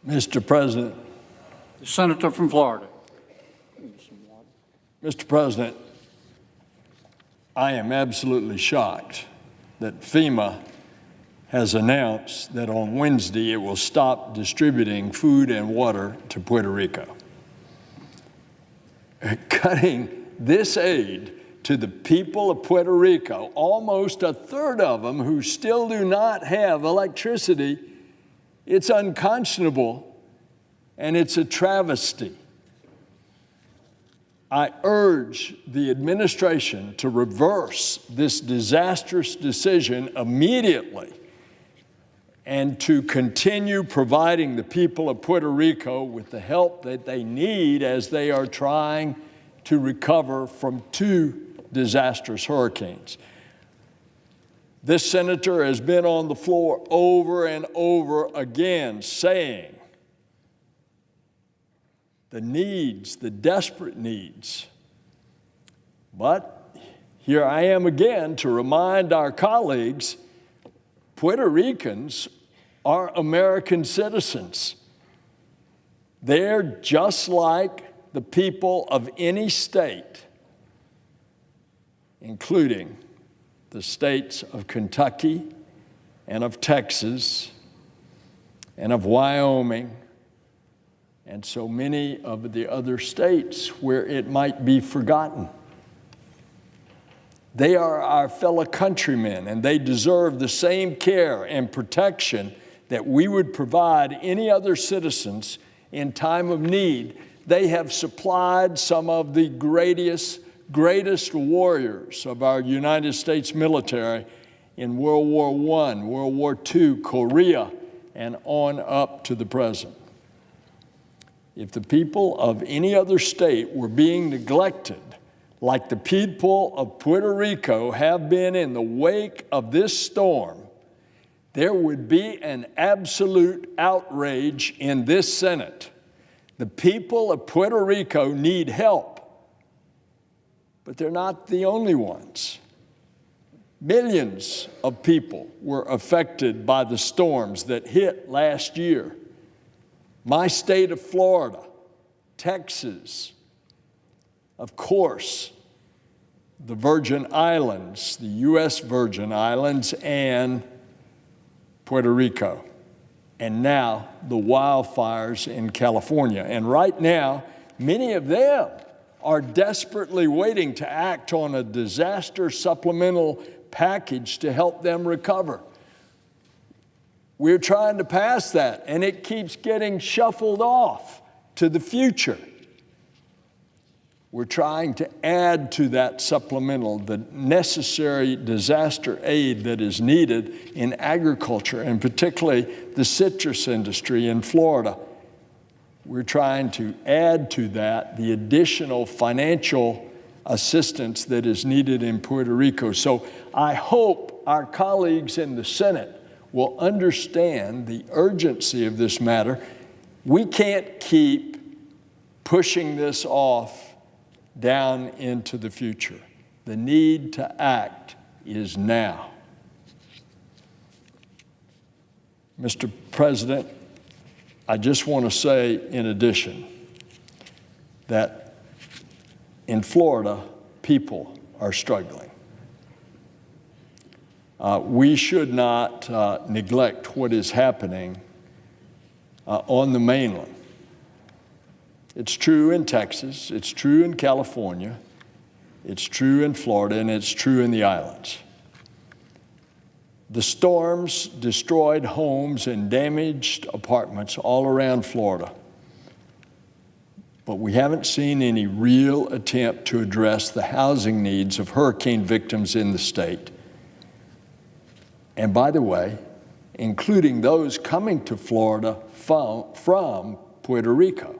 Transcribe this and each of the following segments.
Mr. President. The senator from Florida. Mr. President, I am absolutely shocked that FEMA has announced that on Wednesday it will stop distributing food and water to Puerto Rico. Cutting this aid to the people of Puerto Rico, almost a third of them who still do not have electricity, it's unconscionable and it's a travesty. I urge the administration to reverse this disastrous decision immediately and to continue providing the people of Puerto Rico with the help that they need as they are trying to recover from two disastrous hurricanes. This senator has been on the floor over and over again saying the needs, the desperate needs. But here I am again to remind our colleagues, Puerto Ricans are American citizens. They're just like the people of any state, including the states of Kentucky and of Texas and of Wyoming and so many of the other states where it might be forgotten. They are our fellow countrymen, and they deserve the same care and protection that we would provide any other citizens in time of need. They have supplied some of the greatest warriors of our United States military in World War I, World War II, Korea, and on up to the present. If the people of any other state were being neglected like the people of Puerto Rico have been in the wake of this storm, there would be an absolute outrage in this Senate. The people of Puerto Rico need help, but they're not the only ones. Millions of people were affected by the storms that hit last year. My state of Florida, Texas, of course, the Virgin Islands, the U.S. Virgin Islands, and Puerto Rico, and now the wildfires in California. And right now, many of them are desperately waiting to act on a disaster supplemental package to help them recover. We're trying to pass that, and it keeps getting shuffled off to the future. We're trying to add to that supplemental the necessary disaster aid that is needed in agriculture, and particularly the citrus industry in Florida. We're trying to add to that the additional financial assistance that is needed in Puerto Rico. So I hope our colleagues in the Senate will understand the urgency of this matter. We can't keep pushing this off down into the future. The need to act is now. Mr. President, I just want to say in addition that in Florida, people are struggling. We should not neglect what is happening on the mainland. It's true in Texas, it's true in California, it's true in Florida, and it's true in the islands. The storms destroyed homes and damaged apartments all around Florida. But we haven't seen any real attempt to address the housing needs of hurricane victims in the state. And by the way, including those coming to Florida from Puerto Rico.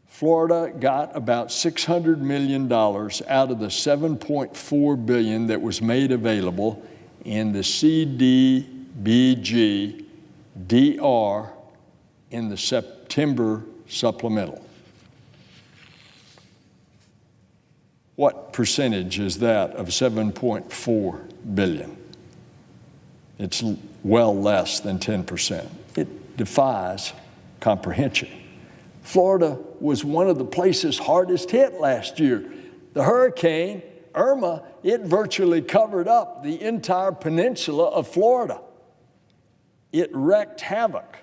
Florida got about $600 million out of the $7.4 billion that was made available in the CDBG DR in the September supplemental. What percentage is that of $7.4 billion? It's well less than 10%. defies comprehension. Florida was one of the places hardest hit last year. The hurricane, Irma, it virtually covered up the entire peninsula of Florida. It wreaked havoc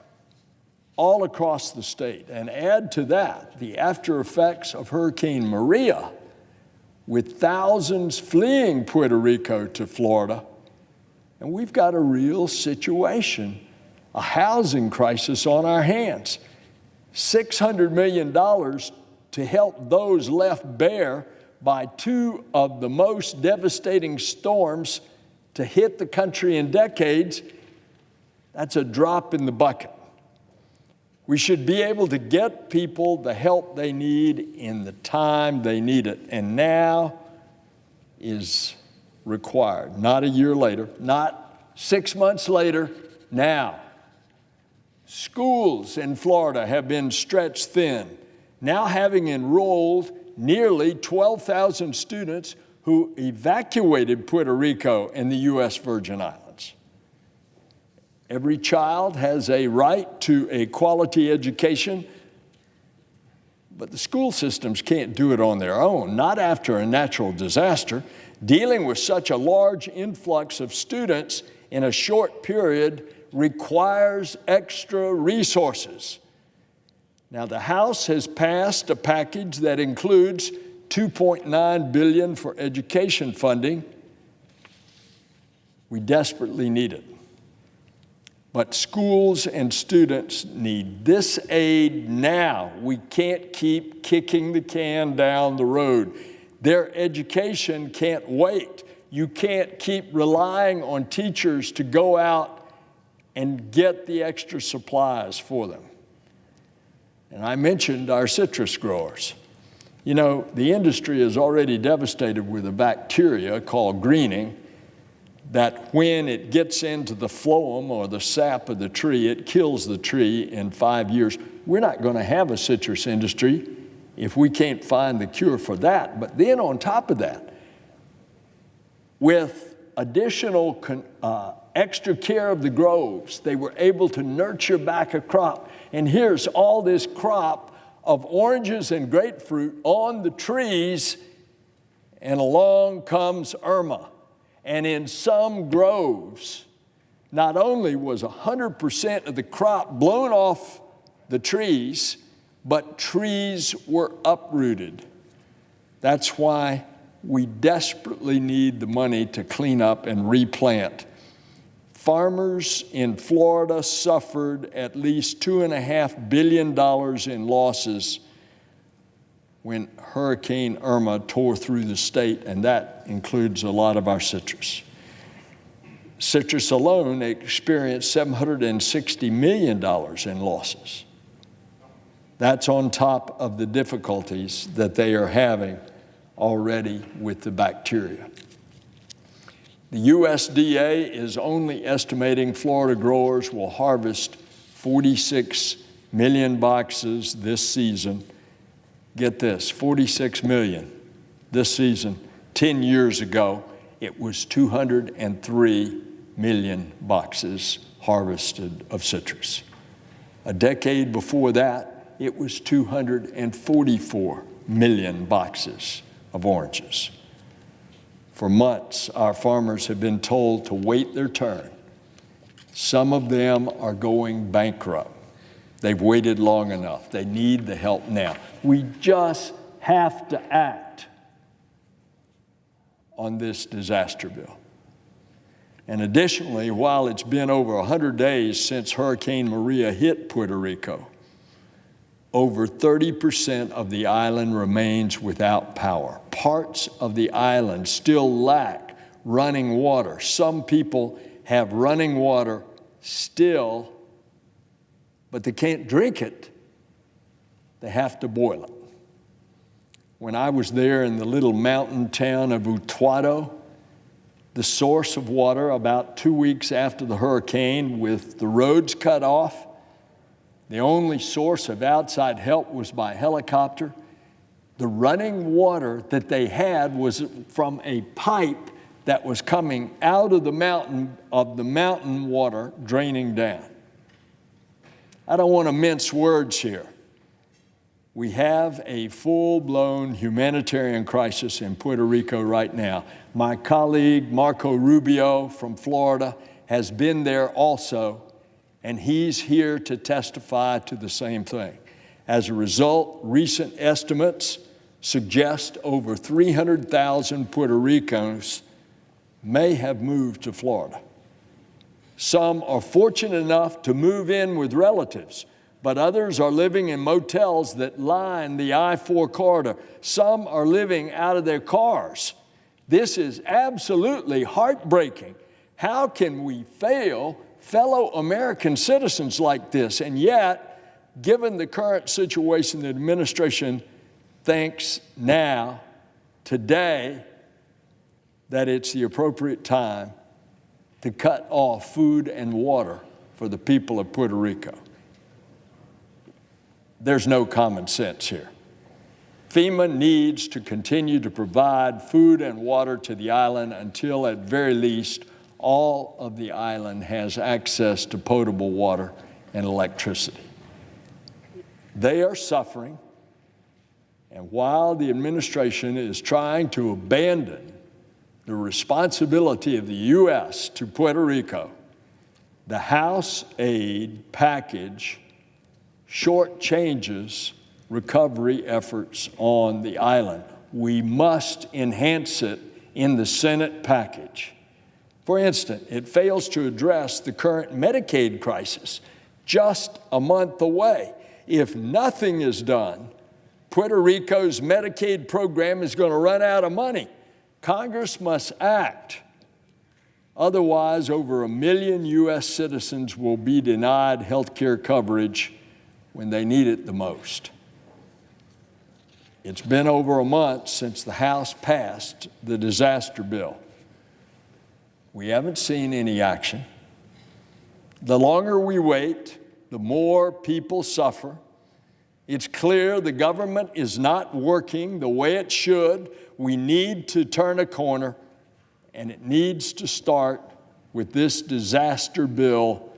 all across the state. And add to that the after effects of Hurricane Maria, with thousands fleeing Puerto Rico to Florida. And we've got a real situation, a housing crisis on our hands. $600 million to help those left bare by two of the most devastating storms to hit the country in decades. That's a drop in the bucket. We should be able to get people the help they need in the time they need it. And now is required. Not a year later, not 6 months later, now. Schools in Florida have been stretched thin, now having enrolled nearly 12,000 students who evacuated Puerto Rico and the U.S. Virgin Islands. Every child has a right to a quality education, but the school systems can't do it on their own, not after a natural disaster. Dealing with such a large influx of students in a short period requires extra resources. Now, the House has passed a package that includes $2.9 billion for education funding. We desperately need it. But schools and students need this aid now. We can't keep kicking the can down the road. Their education can't wait. You can't keep relying on teachers to go out and get the extra supplies for them. And I mentioned our citrus growers. You know, the industry is already devastated with a bacteria called greening that when it gets into the phloem or the sap of the tree, it kills the tree in 5 years. We're not going to have a citrus industry if we can't find the cure for that. But then on top of that, with additional extra care of the groves, they were able to nurture back a crop. And here's all this crop of oranges and grapefruit on the trees, and along comes Irma. And in some groves, not only was 100% of the crop blown off the trees, but trees were uprooted. That's why we desperately need the money to clean up and replant. Farmers in Florida suffered at least $2.5 billion in losses when Hurricane Irma tore through the state, and that includes a lot of our citrus. Citrus alone experienced $760 million in losses. That's on top of the difficulties that they are having already with the bacteria. The USDA is only estimating Florida growers will harvest 46 million boxes this season. Get this, 46 million this season. 10 years ago, it was 203 million boxes harvested of citrus. A decade before that, it was 244 million boxes of oranges. For months, our farmers have been told to wait their turn. Some of them are going bankrupt. They've waited long enough. They need the help now. We just have to act on this disaster bill. And additionally, while it's been over 100 days since Hurricane Maria hit Puerto Rico, over 30% of the island remains without power. Parts of the island still lack running water. Some people have running water still, but they can't drink it. They have to boil it. When I was there in the little mountain town of Utuado, the source of water about 2 weeks after the hurricane, with the roads cut off, the only source of outside help was by helicopter. The running water that they had was from a pipe that was coming out of the mountain water draining down. I don't want to mince words here. We have a full-blown humanitarian crisis in Puerto Rico right now. My colleague, Marco Rubio from Florida, has been there also, and he's here to testify to the same thing. As a result, recent estimates suggest over 300,000 Puerto Ricans may have moved to Florida. Some are fortunate enough to move in with relatives, but others are living in motels that line the I-4 corridor. Some are living out of their cars. This is absolutely heartbreaking. How can we fail fellow American citizens like this? And yet, given the current situation, the administration thinks now, today, that it's the appropriate time to cut off food and water for the people of Puerto Rico. There's no common sense here. FEMA needs to continue to provide food and water to the island until, at very least, all of the island has access to potable water and electricity. They are suffering, and while the administration is trying to abandon the responsibility of the U.S. to Puerto Rico, the House aid package shortchanges recovery efforts on the island. We must enhance it in the Senate package. For instance, it fails to address the current Medicaid crisis, just a month away. If nothing is done, Puerto Rico's Medicaid program is going to run out of money. Congress must act. Otherwise, over 1 million U.S. citizens will be denied health care coverage when they need it the most. It's been over a month since the House passed the disaster bill. We haven't seen any action. The longer we wait, the more people suffer. It's clear the government is not working the way it should. We need to turn a corner, and it needs to start with this disaster bill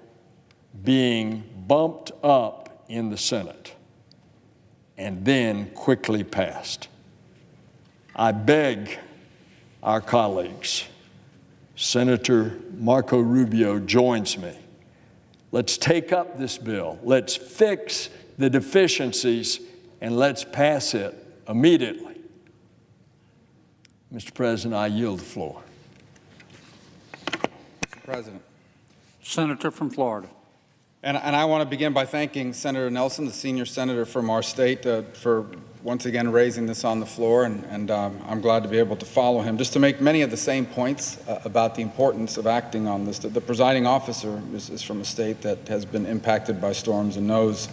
being bumped up in the Senate and then quickly passed. I beg our colleagues, Senator Marco Rubio joins me. Let's take up this bill. Let's fix the deficiencies, and let's pass it immediately. Mr. President, I yield the floor. Mr. President. Senator from Florida. And I want to begin by thanking Senator Nelson, the senior senator from our state, for once again raising this on the floor, and I'm glad to be able to follow him. Just to make many of the same points about the importance of acting on this. The presiding officer is from a state that has been impacted by storms and knows